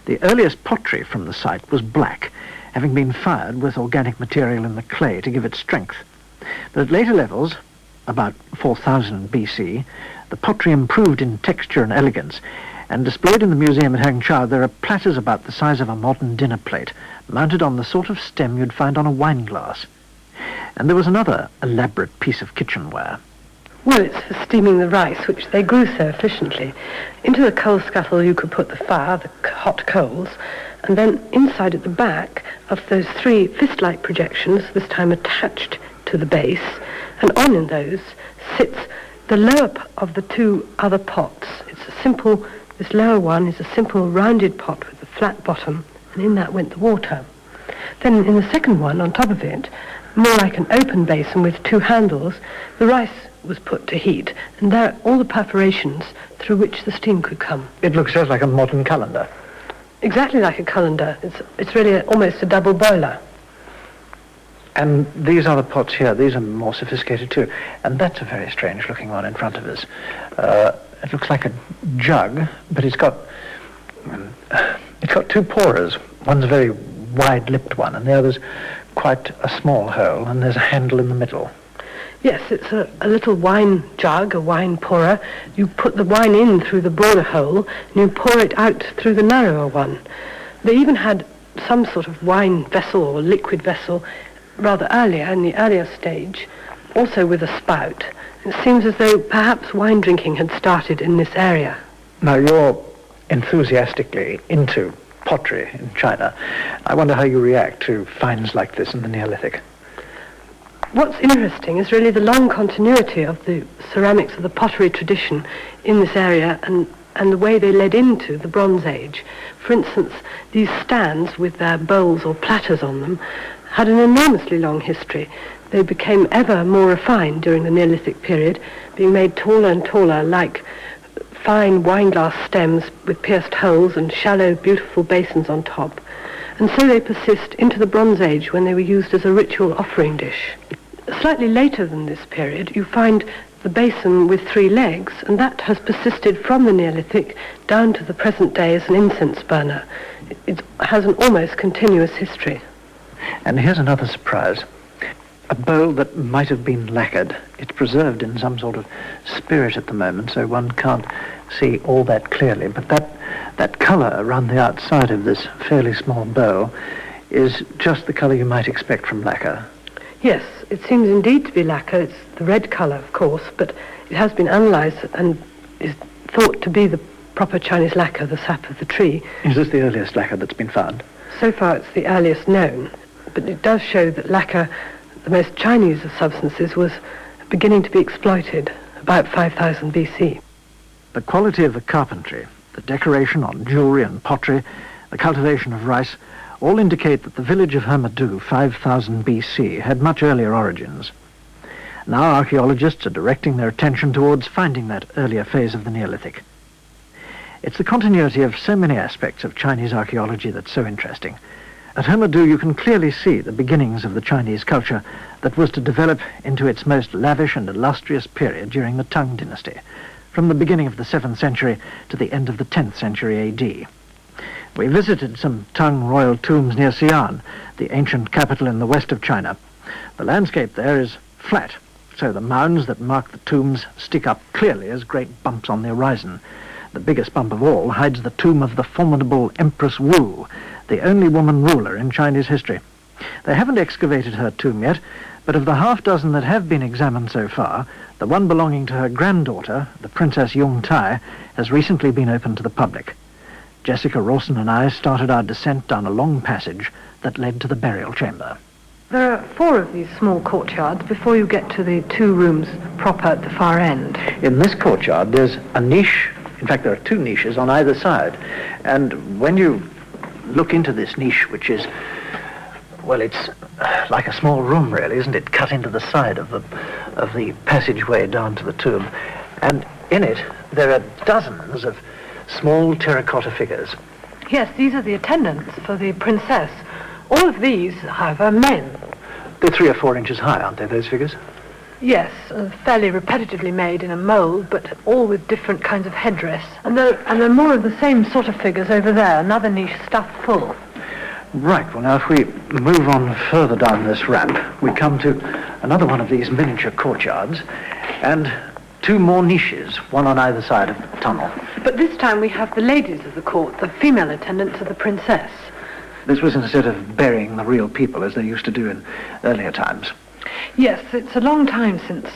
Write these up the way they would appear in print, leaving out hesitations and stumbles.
The earliest pottery from the site was black, having been fired with organic material in the clay to give it strength. But at later levels, about 4000 BC, the pottery improved in texture and elegance, and displayed in the museum at Hangzhou there are platters about the size of a modern dinner plate, mounted on the sort of stem you'd find on a wine glass. And there was another elaborate piece of kitchenware. Well, it's for steaming the rice, which they grew so efficiently. Into the coal scuttle you could put the fire, the hot coals, and then inside at the back of those 3 fist-like projections, this time attached to the base, and on in those sits the lower of the 2 other pots. This lower one is a simple rounded pot with a flat bottom, and in that went the water. Then in the second one, on top of it, more like an open basin with 2 handles, the rice was put to heat, and there are all the perforations through which the steam could come. It looks just like a modern colander. Exactly like a colander. It's really almost a double boiler. And these other pots here, these are more sophisticated too. And that's a very strange looking one in front of us. It looks like a jug, but it's got 2 pourers. One's a very wide-lipped one, and the other's quite a small hole, and there's a handle in the middle. Yes, it's a little wine jug, a wine pourer. You put the wine in through the broader hole, and you pour it out through the narrower one. They even had some sort of wine vessel or liquid vessel rather earlier, in the earlier stage, also with a spout. It seems as though perhaps wine drinking had started in this area. Now, you're enthusiastically into pottery in China. I wonder how you react to finds like this in the Neolithic. What's interesting is really the long continuity of the ceramics of the pottery tradition in this area and the way they led into the Bronze Age. For instance, these stands with their bowls or platters on them had an enormously long history. They became ever more refined during the Neolithic period, being made taller and taller, like fine wineglass stems with pierced holes and shallow, beautiful basins on top. And so they persist into the Bronze Age, when they were used as a ritual offering dish. Slightly later than this period, you find the basin with 3 legs, and that has persisted from the Neolithic down to the present day as an incense burner. It has an almost continuous history. And here's another surprise. A bowl that might have been lacquered. It's preserved in some sort of spirit at the moment, so one can't see all that clearly. But that colour around the outside of this fairly small bowl is just the colour you might expect from lacquer. Yes, it seems indeed to be lacquer. It's the red colour, of course, but it has been analysed and is thought to be the proper Chinese lacquer, the sap of the tree. Is this the earliest lacquer that's been found? So far it's the earliest known, but it does show that lacquer, the most Chinese of substances, was beginning to be exploited about 5000 BC. The quality of the carpentry, the decoration on jewellery and pottery, the cultivation of rice, all indicate that the village of Hurmadu, 5000 BC, had much earlier origins. Now archaeologists are directing their attention towards finding that earlier phase of the Neolithic. It's the continuity of so many aspects of Chinese archaeology that's so interesting. At Hurmadu you can clearly see the beginnings of the Chinese culture that was to develop into its most lavish and illustrious period during the Tang dynasty, from the beginning of the 7th century to the end of the 10th century AD. We visited some Tang royal tombs near Xi'an, the ancient capital in the west of China. The landscape there is flat, so the mounds that mark the tombs stick up clearly as great bumps on the horizon. The biggest bump of all hides the tomb of the formidable Empress Wu, the only woman ruler in Chinese history. They haven't excavated her tomb yet, but of the half-dozen that have been examined so far, the one belonging to her granddaughter, the Princess Yung Tai, has recently been opened to the public. Jessica Rawson and I started our descent down a long passage that led to the burial chamber. There are 4 of these small courtyards before you get to the 2 rooms proper at the far end. In this courtyard there's a niche. In fact, there are 2 niches on either side. And when you look into this niche, which is, well, it's like a small room really, isn't it? Cut into the side of the passageway down to the tomb. And in it there are dozens of small terracotta figures. Yes, these are the attendants for the princess. All of these, however, are men. They're 3 or 4 inches high, aren't they, those figures? Yes, fairly repetitively made in a mould, but all with different kinds of headdress. And there are more of the same sort of figures over there, another niche stuffed full. Right, well now if we move on further down this ramp, we come to another one of these miniature courtyards, and two more niches, one on either side of the tunnel. But this time we have the ladies of the court, the female attendants of the princess. This was instead of burying the real people as they used to do in earlier times. Yes, it's a long time since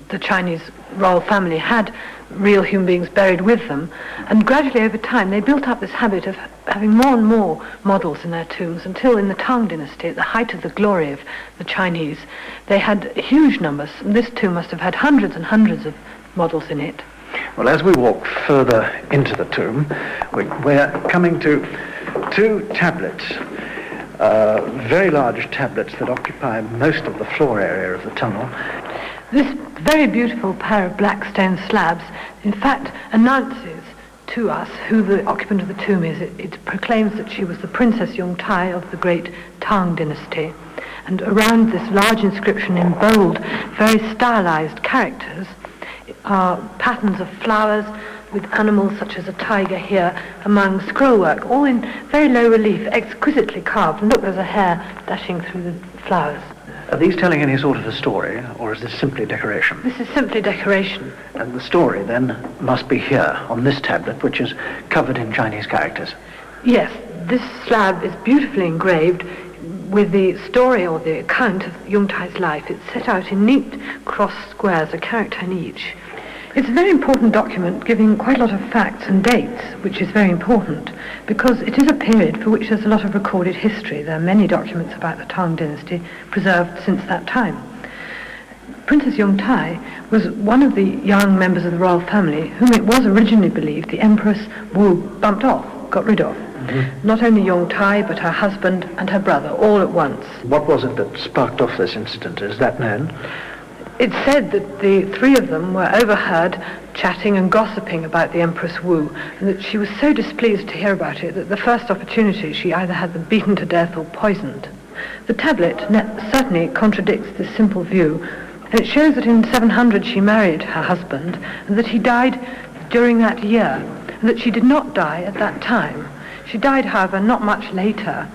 the Chinese royal family had real human beings buried with them, and gradually over time they built up this habit of having more and more models in their tombs until in the Tang dynasty, at the height of the glory of the Chinese, they had huge numbers, and this tomb must have had hundreds and hundreds of models in it. Well, as we walk further into the tomb, we're coming to two tablets, very large tablets that occupy most of the floor area of the tunnel. This very beautiful pair of black stone slabs, in fact, announces to us who the occupant of the tomb is. It proclaims that she was the Princess Yongtai of the great Tang dynasty. And around this large inscription in bold, very stylized characters are patterns of flowers with animals such as a tiger here among scrollwork, all in very low relief, exquisitely carved. And look, there's a hare dashing through the flowers. Are these telling any sort of a story, or is this simply decoration? This is simply decoration. And the story, then, must be here, on this tablet, which is covered in Chinese characters. Yes, this slab is beautifully engraved with the story or the account of Yongtai's life. It's set out in neat cross squares, a character in each. It's a very important document giving quite a lot of facts and dates, which is very important, because it is a period for which there's a lot of recorded history. There are many documents about the Tang dynasty preserved since that time. Princess Yongtai was one of the young members of the royal family whom it was originally believed the Empress Wu bumped off, got rid of. Mm-hmm. Not only Yongtai, but her husband and her brother, all at once. What was it that sparked off this incident? Is that known? It's said that the three of them were overheard chatting and gossiping about the Empress Wu, and that she was so displeased to hear about it that the first opportunity she either had them beaten to death or poisoned. The tablet certainly contradicts this simple view, and it shows that in 700 she married her husband, and that he died during that year, and that she did not die at that time. She died, however, not much later.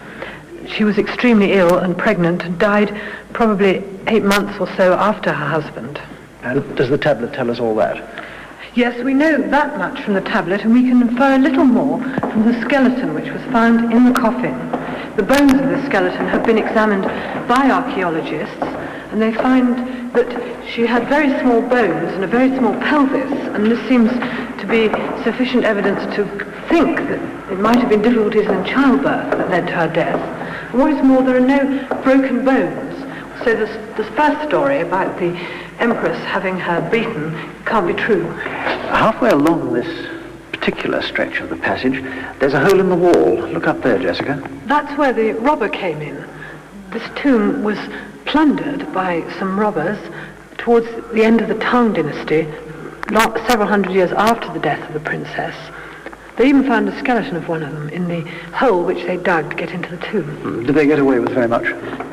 She was extremely ill and pregnant and died probably 8 months or so after her husband. And does the tablet tell us all that? Yes, we know that much from the tablet, and we can infer a little more from the skeleton which was found in the coffin. The bones of the skeleton have been examined by archaeologists, and they find that she had very small bones and a very small pelvis, and this seems to be sufficient evidence to think that it might have been difficulties in childbirth that led to her death. And what is more, there are no broken bones. So this first story about the Empress having her beaten can't be true. Halfway along this particular stretch of the passage, there's a hole in the wall. Look up there, Jessica. That's where the robber came in. This tomb was plundered by some robbers towards the end of the Tang dynasty, several hundred years after the death of the princess. They even found a skeleton of one of them in the hole which they dug to get into the tomb. Did they get away with very much?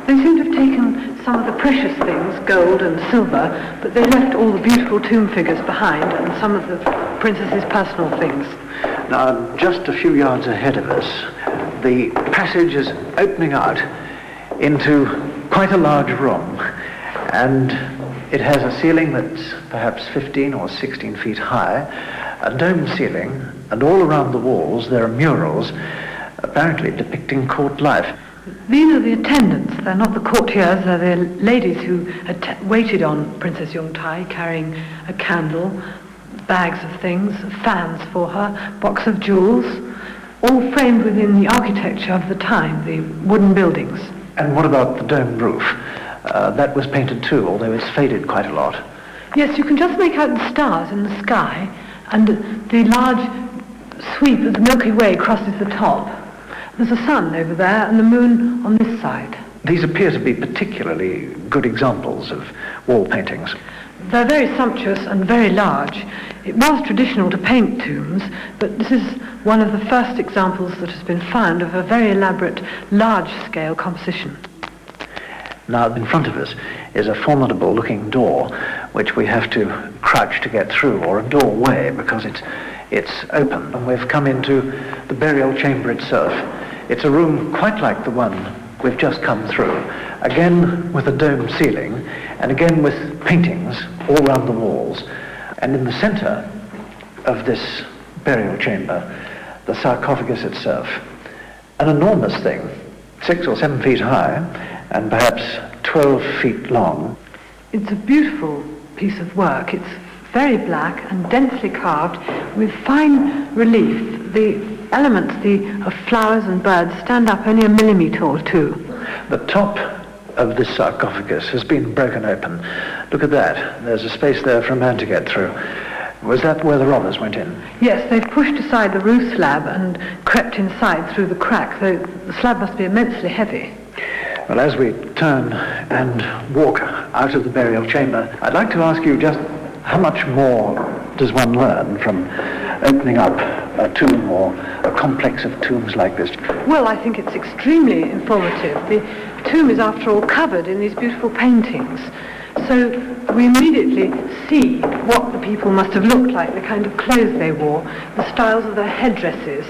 They seem to have taken some of the precious things, gold and silver, but they left all the beautiful tomb figures behind and some of the princess's personal things. Now, just a few yards ahead of us, the passage is opening out into quite a large room, and it has a ceiling that's perhaps 15 or 16 feet high, a dome ceiling, and all around the walls there are murals apparently depicting court life. These are the attendants. They're not the courtiers, they're the ladies who had waited on Princess Yongtai, carrying a candle, bags of things, fans for her, box of jewels, all framed within the architecture of the time, the wooden buildings. And what about the domed roof? That was painted too, although it's faded quite a lot. Yes, you can just make out the stars in the sky, and the large sweep of the Milky Way crosses the top. There's a sun over there and the moon on this side. These appear to be particularly good examples of wall paintings. They're very sumptuous and very large. It was traditional to paint tombs, but this is one of the first examples that has been found of a very elaborate, large-scale composition. Now, in front of us is a formidable-looking door, which we have to crouch to get through, or a doorway, because it's open. And we've come into the burial chamber itself. It's a room quite like the one we've just come through, again with a dome ceiling, and again with paintings all round the walls. And in the center of this burial chamber, the sarcophagus itself, an enormous thing, 6 or 7 feet high, and perhaps 12 feet long. It's a beautiful piece of work. It's very black and densely carved with fine relief. The elements of flowers and birds stand up only a millimetre or two. The top of this sarcophagus has been broken open. Look at that. There's a space there for a man to get through. Was that where the robbers went in? Yes, they've pushed aside the roof slab and crept inside through the crack, though the slab must be immensely heavy. Well, as we turn and walk out of the burial chamber, I'd like to ask you just how much more does one learn from opening up a tomb or a complex of tombs like this? Well, I think it's extremely informative. The tomb is, after all, covered in these beautiful paintings. So we immediately see what the people must have looked like, the kind of clothes they wore, the styles of their headdresses.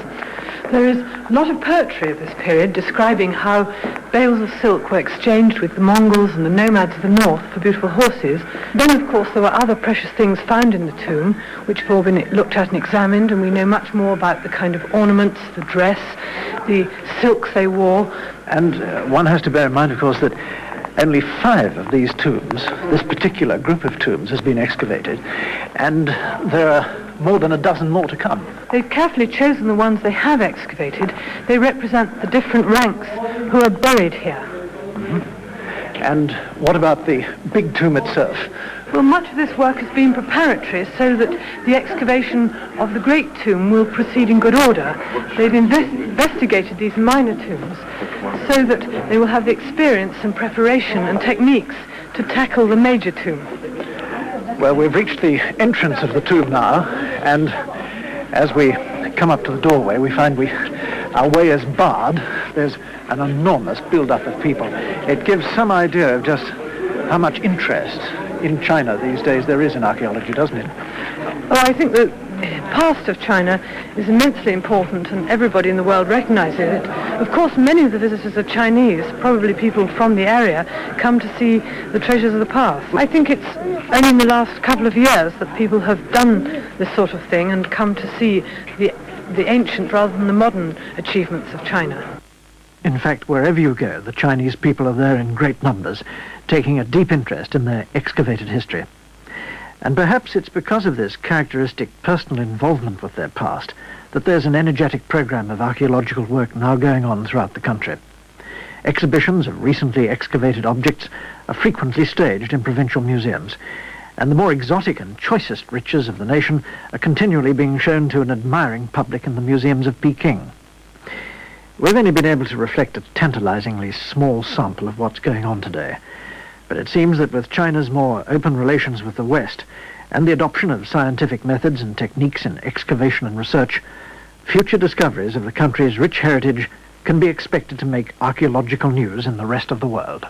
There is a lot of poetry of this period describing how bales of silk were exchanged with the Mongols and the nomads of the north for beautiful horses. Then, of course, there were other precious things found in the tomb, which have all been looked at and examined, and we know much more about the kind of ornaments, the dress, the silks they wore. And one has to bear in mind, of course, that only 5 of these tombs, this particular group of tombs, has been excavated, and there are more than a dozen more to come. They've carefully chosen the ones they have excavated. They represent the different ranks who are buried here. Mm-hmm. And what about the big tomb itself? Well, much of this work has been preparatory so that the excavation of the great tomb will proceed in good order. They've investigated these minor tombs so that they will have the experience and preparation and techniques to tackle the major tomb. Well, we've reached the entrance of the tomb now, and as we come up to the doorway, we find our way is barred. There's an enormous build-up of people. It gives some idea of just how much interest in China these days there is in archaeology, doesn't it? Well, I think the past of China is immensely important, and everybody in the world recognizes it. Of course, many of the visitors are Chinese. Probably people from the area come to see the treasures of the past. I think it's only in the last couple of years that people have done this sort of thing and come to see the ancient rather than the modern achievements of China. In fact, wherever you go, the Chinese people are there in great numbers, taking a deep interest in their excavated history. And perhaps it's because of this characteristic personal involvement with their past that there's an energetic program of archaeological work now going on throughout the country. Exhibitions of recently excavated objects are frequently staged in provincial museums, and the more exotic and choicest riches of the nation are continually being shown to an admiring public in the museums of Peking. We've only been able to reflect a tantalizingly small sample of what's going on today, but it seems that with China's more open relations with the West and the adoption of scientific methods and techniques in excavation and research, future discoveries of the country's rich heritage can be expected to make archaeological news in the rest of the world.